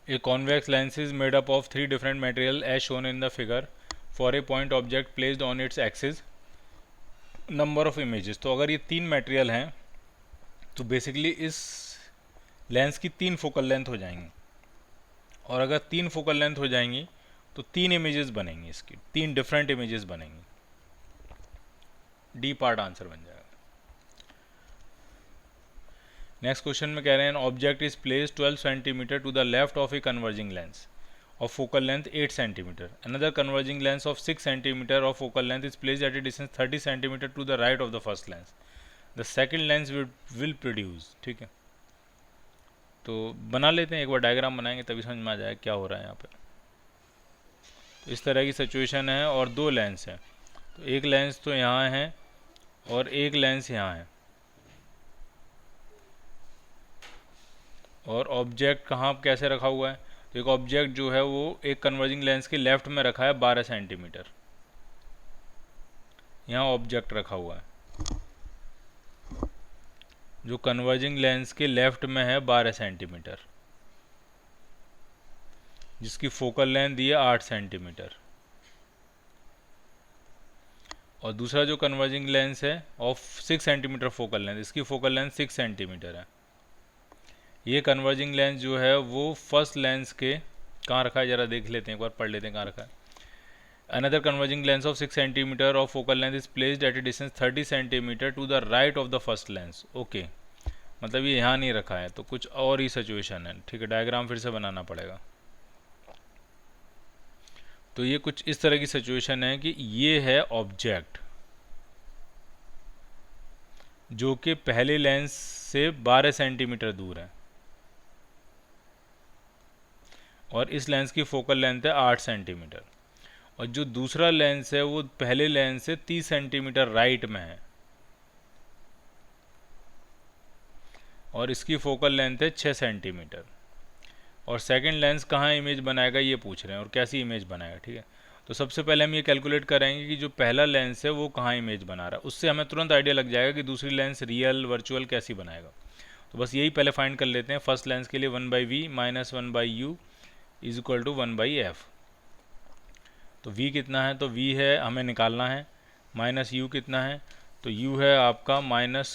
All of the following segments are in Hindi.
A convex lens is made up of three different material as shown in the figure. For a point object placed on its axis, number of images. तो अगर ये तीन मटेरियल हैं तो बेसिकली इस लेंस की तीन फोकल लेंथ हो जाएंगी, और अगर तीन फोकल लेंथ हो जाएंगी तो तीन इमेजेस बनेंगी, इसकी तीन डिफरेंट इमेजेस बनेंगी। डी पार्ट आंसर बन जाएगा। नेक्स्ट क्वेश्चन में कह रहे हैं object is place 12 centimetre to the left of a converging lens of focal length 8 cm. Another converging lens of 6 cm of focal length is placed at a distance 30 cm to the right of the first lens. The second lens will produce. ठीक है, तो बना लेते हैं, एक बार डायग्राम बनाएंगे तभी समझ में आ जाएगा क्या हो रहा है यहाँ पे। तो इस तरह की सिचुएशन है और दो लेंस हैं, तो एक लेंस तो यहाँ है और एक लेंस यहाँ है, और ऑब्जेक्ट कहाँ कैसे रखा हुआ है, तो एक ऑब्जेक्ट जो है वो एक कन्वर्जिंग लेंस के लेफ्ट में रखा है 12 सेंटीमीटर, यहाँ ऑब्जेक्ट रखा हुआ है जो कन्वर्जिंग लेंस के लेफ्ट में है 12 सेंटीमीटर, जिसकी फोकल लेंथ दी है 8 सेंटीमीटर, और दूसरा जो कन्वर्जिंग लेंस है ऑफ 6 सेंटीमीटर फोकल लेंथ, इसकी फोकल लेंथ 6 सेंटीमीटर है। ये कन्वर्जिंग लेंस जो है वो फर्स्ट लेंस के कहाँ रखा है जरा देख लेते हैं, एक बार पढ़ लेते हैं कहाँ रखा है। Another converging lens of 6 centimetre of focal length is placed at a distance 30 centimetre to the right of the first lens. Okay, मतलब ये यहाँ नहीं रखा है, तो कुछ और ही सिचुएशन है। ठीक है, डायग्राम फिर से बनाना पड़ेगा। तो ये कुछ इस तरह की सिचुएशन है कि ये है ऑब्जेक्ट जो कि पहले लेंस से 12 सेंटीमीटर दूर है, और इस लेंस की फोकल लेंथ है 8 सेंटीमीटर, और जो दूसरा लेंस है वो पहले लेंस से 30 सेंटीमीटर राइट में है, और इसकी फोकल लेंथ है 6 सेंटीमीटर। और सेकंड लेंस कहाँ इमेज बनाएगा ये पूछ रहे हैं, और कैसी इमेज बनाएगा। ठीक है, तो सबसे पहले हम ये कैलकुलेट करेंगे कि जो पहला लेंस है वो कहाँ इमेज बना रहा है, उससे हमें तुरंत आइडिया लग जाएगा कि दूसरी लेंस रियल वर्चुअल कैसी बनाएगा। तो बस यही पहले फाइंड कर लेते हैं। फर्स्ट लेंस के लिए 1/v minus 1/u is equal to 1/f। तो v कितना है, तो v है हमें निकालना है, माइनस u कितना है, तो u है आपका माइनस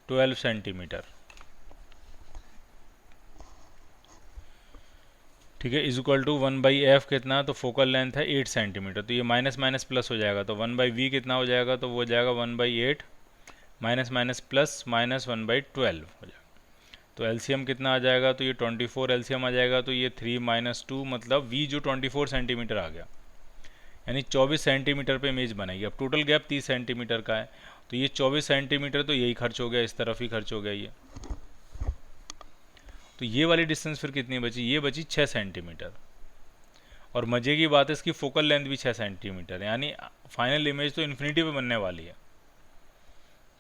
12 सेंटीमीटर। ठीक है, इज इक्वल टू 1/f कितना, तो फोकल लेंथ है 8 सेंटीमीटर, तो ये माइनस माइनस प्लस हो जाएगा, तो 1/v कितना हो जाएगा, तो वो हो जाएगा 1/8 माइनस माइनस प्लस माइनस 1/12 हो जाएगा। तो एलसीएम कितना आ जाएगा, तो ये 24 एलसीएम आ जाएगा, तो ये 3 माइनस 2 मतलब v जो 24 सेंटीमीटर आ गया, यानी 24 सेंटीमीटर पे इमेज बनेगी। अब टोटल गैप 30 सेंटीमीटर का है, तो ये 24 सेंटीमीटर तो यही खर्च हो गया, इस तरफ ही खर्च हो गया ये। तो ये वाली डिस्टेंस फिर कितनी बची, ये बची 6 सेंटीमीटर, और मज़े की बात है इसकी फोकल लेंथ भी 6 सेंटीमीटर है, यानी फाइनल इमेज तो इन्फिनिटी पे बनने वाली है।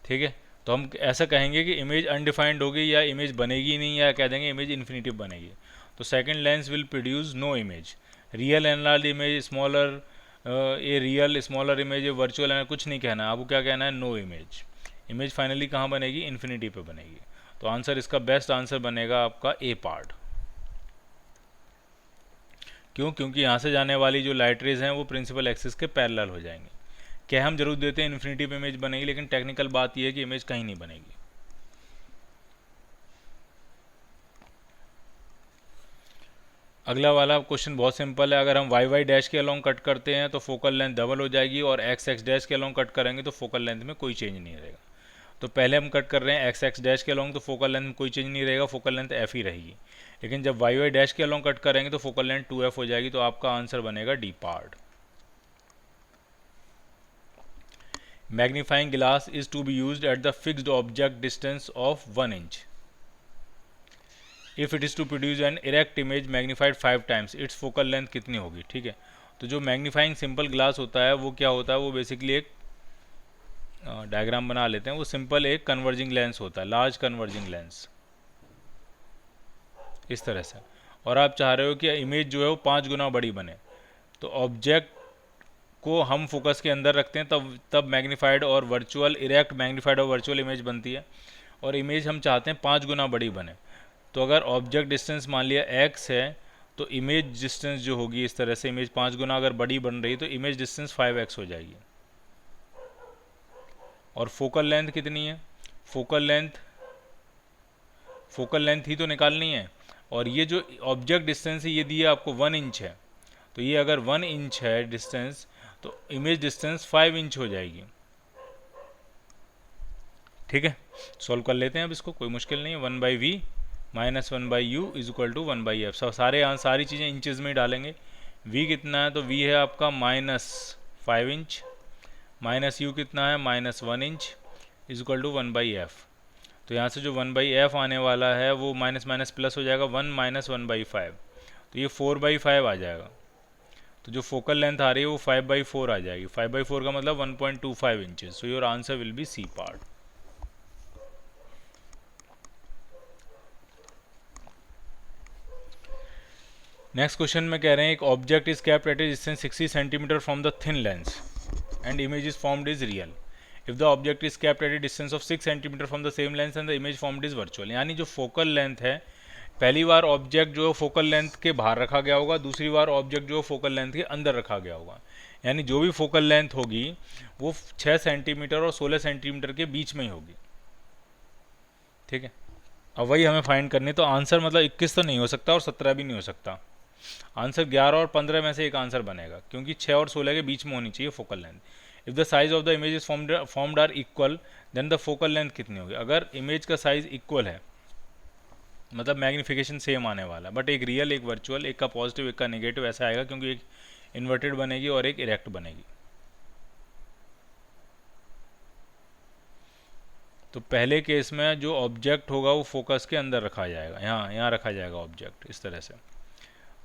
ठीक है, तो हम ऐसा कहेंगे कि इमेज अनडिफाइंड होगी या इमेज बनेगी नहीं, या कह देंगे इमेज इन्फिनिटिव बनेगी। तो second lens will produce no image, real enlarge image smaller, ये रियल स्मॉलर इमेज, वर्चुअल है, कुछ नहीं कहना है आपको, क्या कहना है, नो इमेज। इमेज फाइनली कहाँ बनेगी, इन्फिनिटी पे बनेगी। तो आंसर इसका बेस्ट आंसर बनेगा आपका ए पार्ट। क्यों, क्योंकि यहाँ से जाने वाली जो लाइट रेज हैं वो प्रिंसिपल एक्सिस के पैरेलल हो जाएंगे। क्या हम जरूर देते हैं इन्फिनिटी पे इमेज बनेगी, लेकिन टेक्निकल बात यह है कि इमेज कहीं नहीं बनेगी। अगला वाला क्वेश्चन बहुत सिंपल है। अगर हम वाई वाई डैश के अलोंग कट करते हैं तो फोकल लेंथ डबल हो जाएगी, और एक्स एक्स डैश के अलोंग कट करेंगे तो फोकल लेंथ में कोई चेंज नहीं रहेगा। तो पहले हम कट कर रहे हैं एक्स एक्स डैश के अलोंग, तो फोकल लेंथ में कोई चेंज नहीं रहेगा, फोकल लेंथ एफ ही रहेगी। लेकिन जब वाई वाई डैश के अलोंग कट करेंगे तो फोकल लेंथ 2f हो जाएगी, तो आपका आंसर बनेगा D part. Magnifying glass is to be used at the fixed object distance of 1 inch if it is to produce an erect image magnified 5 times, its focal length कितनी होगी। ठीक है, तो जो मैग्नीफाइंग सिंपल ग्लास होता है वो क्या होता है, वो बेसिकली एक डायग्राम बना लेते हैं। वो सिंपल एक कन्वर्जिंग लेंस होता है, लार्ज कन्वर्जिंग लेंस इस तरह से, और आप चाह रहे हो कि इमेज जो है वो 5 गुना बड़ी बने, तो ऑब्जेक्ट को हम फोकस के अंदर रखते हैं, तब मैग्नीफाइड और वर्चुअल, इरेक्ट मैग्नीफाइड और वर्चुअल इमेज बनती है, और इमेज हम चाहते हैं 5 गुना बड़ी बने। तो अगर ऑब्जेक्ट डिस्टेंस मान लिया x है तो इमेज डिस्टेंस जो होगी इस तरह से, इमेज 5 गुना अगर बड़ी बन रही तो इमेज डिस्टेंस 5x हो जाएगी। और फोकल लेंथ कितनी है, फोकल लेंथ ही तो निकालनी है। और ये जो ऑब्जेक्ट डिस्टेंस है ये दिया आपको 1 इंच है, तो ये अगर 1 इंच है डिस्टेंस तो इमेज डिस्टेंस 5 इंच हो जाएगी। ठीक है, सॉल्व कर लेते हैं अब इसको, कोई मुश्किल नहीं है। 1/v minus 1/u is equal to 1/f। सारी चीज़ें इंचेस में ही डालेंगे। v कितना है, तो v है आपका -5 इंच, माइनस u कितना है -1 inch is equal to 1/f। तो यहाँ से जो 1/f आने वाला है वो माइनस माइनस प्लस हो जाएगा, 1 माइनस 1/5, तो ये 4/5 आ जाएगा। तो जो फोकल लेंथ आ रही है वो 5/4 आ जाएगी। 5/4 का मतलब 1.25 inches. So your answer will be C part. Next question में कह रहे हैं एक object is kept at a distance 60 centimetre from the thin lens and image is formed is real if the object is kept at a distance of 6 centimetre from the same lens and the image formed is virtual. यानी जो फोकल लेंथ है, पहली बार ऑब्जेक्ट जो है फोकल लेंथ के बाहर रखा गया होगा, दूसरी बार ऑब्जेक्ट जो है फोकल लेंथ के अंदर रखा गया होगा। यानी जो भी फोकल लेंथ होगी वो 6 सेंटीमीटर और 16 सेंटीमीटर के बीच में ही होगी। ठीक है, अब वही हमें फाइंड करनी। तो आंसर मतलब 21 तो नहीं हो सकता और 17 भी नहीं हो सकता। आंसर 11 और 15 में से एक आंसर बनेगा, क्योंकि 6 और 16 के बीच में होनी चाहिए focal length. If the size of the image is formed are equal then the focal length कितनी होगी। अगर इमेज का साइज इक्वल है मतलब मैग्निफिकेशन सेम आने वाला, बट एक रियल एक वर्चुअल, एक का पॉजिटिव एक का नेगेटिव ऐसा आएगा, क्योंकि एक इन्वर्टेड बनेगी और एक इरेक्ट बनेगी। तो पहले केस में जो ऑब्जेक्ट होगा वो फोकस के अंदर रखा जाएगा, यहाँ रखा जाएगा ऑब्जेक्ट इस तरह से।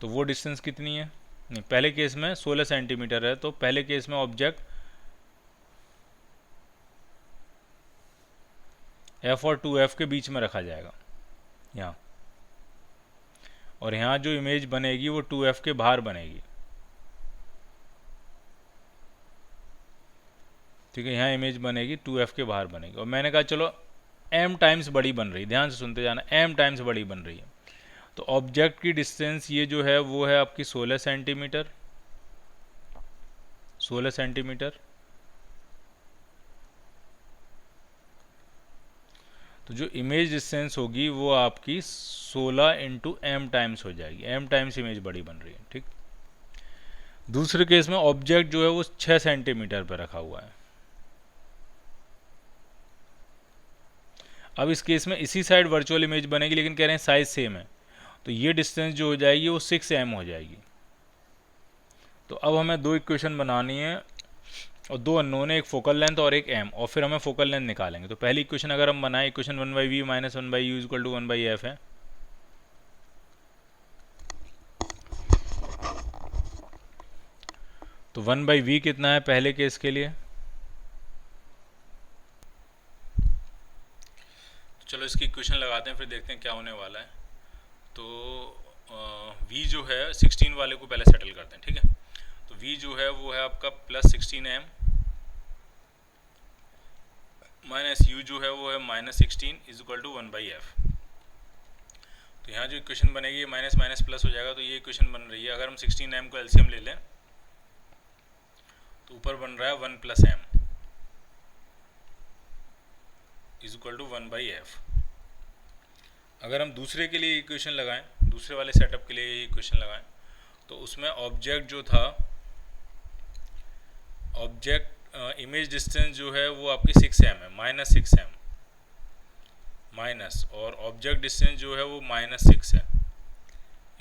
तो वो डिस्टेंस कितनी है, नहीं पहले केस में 16 सेंटीमीटर है, तो पहले केस में ऑब्जेक्ट f और 2f के बीच में रखा जाएगा यहाँ, और यहाँ जो इमेज बनेगी वो 2f के बाहर बनेगी। ठीक है, यहाँ इमेज बनेगी 2f के बाहर बनेगी। और मैंने कहा चलो m टाइम्स बड़ी बन रही, ध्यान से सुनते जाना, m टाइम्स बड़ी बन रही है। तो ऑब्जेक्ट की डिस्टेंस ये जो है वो है आपकी 16 सेंटीमीटर, 16 सेंटीमीटर। तो जो इमेज डिस्टेंस होगी वो आपकी 16 इंटू m टाइम्स हो जाएगी, m टाइम्स इमेज बड़ी बन रही है। ठीक, दूसरे केस में ऑब्जेक्ट जो है वो 6 सेंटीमीटर पर रखा हुआ है। अब इस केस में इसी साइड वर्चुअल इमेज बनेगी, लेकिन कह रहे हैं साइज सेम है, तो ये डिस्टेंस जो हो जाएगी वो 6m हो जाएगी। तो अब हमें दो इक्वेशन बनानी है और दो अननोन है, एक फोकल लेंथ और एक m, और फिर हमें फोकल लेंथ निकालेंगे। तो पहली इक्वेशन अगर हम बनाएं, equation 1/v minus 1/u equal to 1/f है। तो 1/v कितना है पहले केस के लिए, तो चलो इसकी इक्वेशन लगाते हैं फिर देखते हैं क्या होने वाला है। तो v जो है 16 वाले को पहले सेटल करते हैं। ठीक है, तो v जो है वो है आपका +16m माइनस u जो है वो है -16 इज इक्वल टू 1/f। तो यहाँ जो इक्वेशन बनेगी माइनस माइनस प्लस हो जाएगा, तो ये इक्वेशन बन रही है। अगर हम 16m को एलसीएम ले लें तो ऊपर बन रहा है 1 + m is equal to 1/f। अगर हम दूसरे के लिए इक्वेशन लगाएं, दूसरे वाले सेटअप के लिए इक्वेशन लगाएं, तो उसमें ऑब्जेक्ट जो था, ऑब्जेक्ट इमेज डिस्टेंस जो है वो आपकी 6m है, -6m माइनस, और ऑब्जेक्ट डिस्टेंस जो है वो -6 है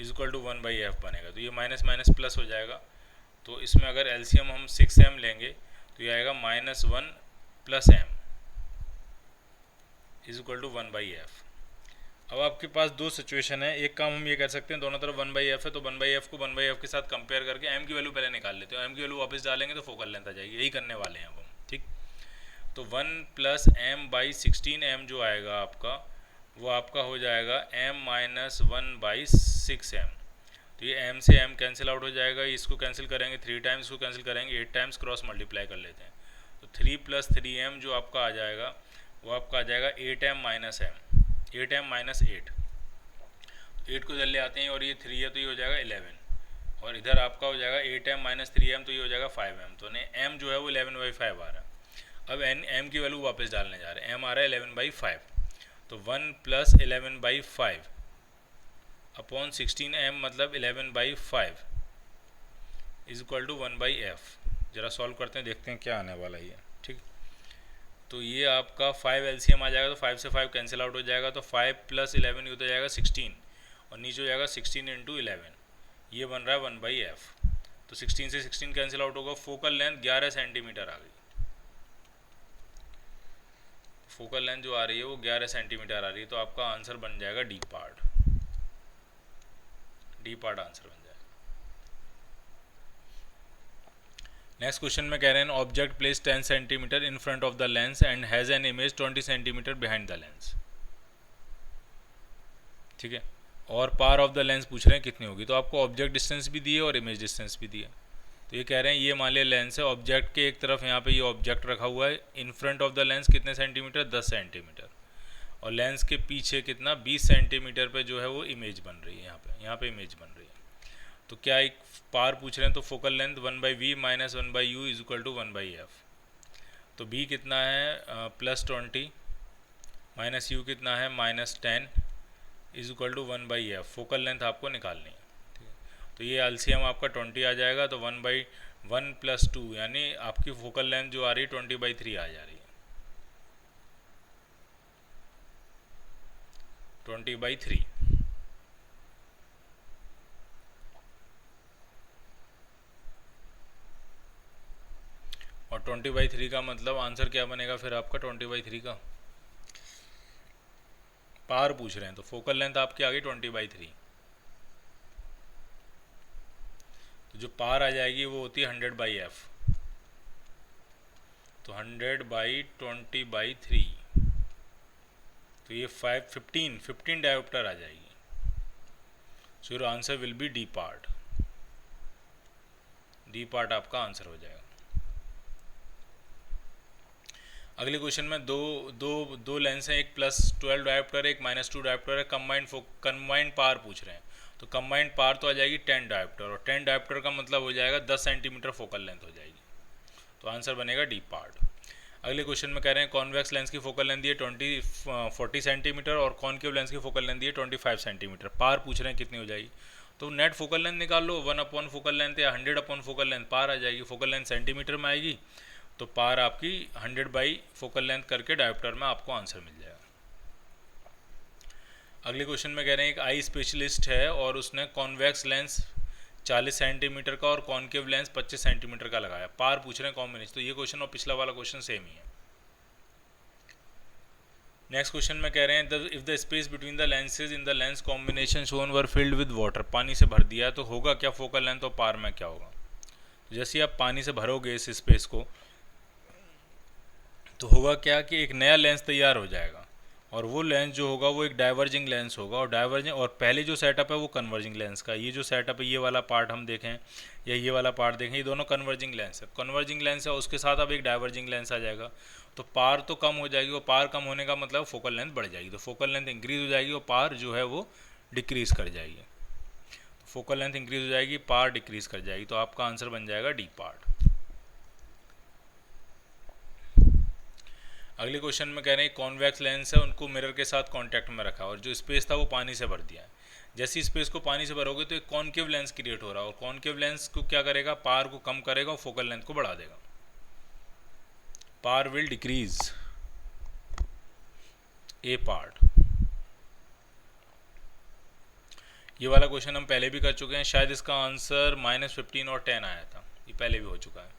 इज इक्वल टू 1/f बनेगा। तो ये माइनस माइनस प्लस हो जाएगा। तो इसमें अगर एलसीएम हम 6m लेंगे तो ये आएगा -1 + m is equal to 1/f। अब आपके पास दो सिचुएशन है, एक काम हम ये कर सकते हैं, दोनों तरफ 1/f है तो 1/f को 1/f के साथ कंपेयर करके m की वैल्यू पहले निकाल लेते हैं, m की वैल्यू वापस डालेंगे तो फोकल लेंथ आ जाएगी। यही करने वाले हैं अब हम। ठीक, तो 1 + m/16m जो आएगा आपका, वो आपका हो जाएगा m - 1/6m। तो ये m से m कैंसिल आउट हो जाएगा, इसको कैंसिल करेंगे 3 टाइम्स, इसको कैंसिल करेंगे 8 टाइम्स, क्रॉस मल्टीप्लाई कर लेते हैं। तो 3 + 3m जो आपका आ जाएगा वो आपका आ जाएगा 8m - m, 8m - 8। 8 को जल्दी आते हैं और ये 3 है तो ये हो जाएगा 11, और इधर आपका हो जाएगा 8m माइनस 3m तो ये हो जाएगा 5m, तो m जो है वो 11/5 आ रहा है। अब m की वैल्यू वापस डालने जा रहे हैं, m आ रहा है 11/5, तो 1 प्लस 11/5 अपॉन 16m मतलब 11/5 इज इक्वल टू 1/f। जरा सॉल्व करते हैं, देखते हैं क्या आने वाला है, ठीक। तो ये आपका 5 LCM आ जाएगा, तो 5 से 5 कैंसिल आउट हो जाएगा, तो 5 प्लस 11 हो जाएगा 16, और नीचे हो जाएगा 16 इंटू 11, ये बन रहा है 1/f। तो 16 से 16 कैंसिल आउट होगा, फोकल लेंथ 11 सेंटीमीटर आ गई। फोकल लेंथ जो आ रही है वो 11 सेंटीमीटर आ रही है, तो आपका आंसर बन जाएगा D part. D part answer बन जाएगा। नेक्स्ट क्वेश्चन में कह रहे हैं object place 10 centimetre in front of the lens and has an image 20 centimetre behind the lens, ठीक है, और पार ऑफ द लेंस पूछ रहे हैं कितनी होगी। तो आपको ऑब्जेक्ट डिस्टेंस भी दिए और इमेज डिस्टेंस भी दिए। तो ये कह रहे हैं ये मान लिया लेंस है, ऑब्जेक्ट के एक तरफ यहाँ पे ये ऑब्जेक्ट रखा हुआ है, in front of the lens कितने सेंटीमीटर 10 सेंटीमीटर, और लेंस के पीछे कितना 20 सेंटीमीटर पे जो है वो इमेज बन रही है, यहाँ पे इमेज बन रही है। तो क्या एक पार पूछ रहे हैं, तो focal length 1/v minus 1/u is equal to 1/f। तो b कितना है +20 माइनस u कितना है -10 is equal to 1/f। Focal length आपको निकालनी है, ठीक है। तो ये एलसीएम आपका 20 आ जाएगा, तो 1/1 + 2 यानी आपकी फोकल लेंथ जो आ रही है 20/3 आ जा रही है, 20/3। और 20/3 का मतलब आंसर क्या बनेगा फिर आपका 20/3 का? पार पूछ रहे हैं, तो फोकल लेंथ आपकी आ गई 20/3, तो जो पार आ जाएगी वो होती है 100/f, तो 100/20/3, तो ये 15 डायोप्टर आ जाएगी। सो your answer will B D part. D part आपका आंसर हो जाएगा। अगले क्वेश्चन में दो लेंस हैं, एक +12 डायोप्टर है, एक -2 डायोप्टर है, कंबाइंड पार पूछ रहे हैं। तो कंबाइंड पार तो आ जाएगी 10 डायोप्टर, और 10 डायोप्टर का मतलब हो जाएगा 10 सेंटीमीटर फोकल लेंथ हो जाएगी, तो आंसर बनेगा डी पार्ट। अगले क्वेश्चन में कह रहे हैं कॉन्वेक्स लेंस की फोकल लेंथ दी है 40 सेंटीमीटर और कॉनकेव लेंस की फोकल लेंथ दी है 25 सेंटीमीटर। पार पूछ रहे हैं कितनी हो जाएगी, तो नेट फोकल लेंथ निकाल लो, 1/4 फोकल लेंथ या 100/4 फोकल लेंथ, पार आ जाएगी। फोकल लेंथ सेंटीमीटर में आएगी, तो पार आपकी 100 फोकल लेंथ करके डायोप्टर में आपको आंसर मिल जाएगा। अगले क्वेश्चन में कह रहे हैं एक आई स्पेशलिस्ट है और उसने कॉन्वेक्स लेंस 40 सेंटीमीटर का और कॉनकेव लेंस 25 सेंटीमीटर का लगाया, पार पूछ रहे हैं कॉम्बिनेशन। तो ये क्वेश्चन और पिछला वाला क्वेश्चन सेम ही है। नेक्स्ट क्वेश्चन में कह रहे हैं if the space between the lenses in the lens combination shown were filled with water, पानी से भर दिया तो होगा क्या फोकल लेंथ और पार में क्या होगा। जैसे आप पानी से भरोगे इस स्पेस को, तो होगा क्या कि एक नया लेंस तैयार हो जाएगा, और वो लेंस जो होगा वो एक डाइवर्जिंग लेंस होगा, और डाइवर्जिंग, और पहले जो सेटअप है वो कन्वर्जिंग लेंस का। ये जो सेटअप है, ये वाला पार्ट हम देखें या ये वाला पार्ट देखें, ये दोनों कन्वर्जिंग लेंस है। कन्वर्जिंग लेंस है, उसके साथ अब एक डाइवर्जिंग लेंस आ जाएगा, तो पार तो कम हो जाएगी, और पार कम होने का मतलब फोकल लेंथ बढ़ जाएगी, तो फोकल लेंथ इंक्रीज हो जाएगी और पार जो है वो डिक्रीज कर जाएगी। तो फोकल लेंथ इंक्रीज हो जाएगी, पार डिक्रीज कर जाएगी, तो आपका आंसर बन जाएगा डी पार्ट। अगले क्वेश्चन में कह रहे हैं कॉन्वेक्स लेंस है, उनको मिरर के साथ कांटेक्ट में रखा और जो स्पेस था वो पानी से भर दिया है। जैसे स्पेस को पानी से भरोगे तो एक कॉनकेव लेंस क्रिएट हो रहा है, और कॉनकेव लेंस को क्या करेगा, पार को कम करेगा और फोकल लेंथ को बढ़ा देगा। पार विल डिक्रीज, ए पार्ट। ये वाला क्वेश्चन हम पहले भी कर चुके हैं, शायद इसका आंसर -15 और 10 आया था, ये पहले भी हो चुका है।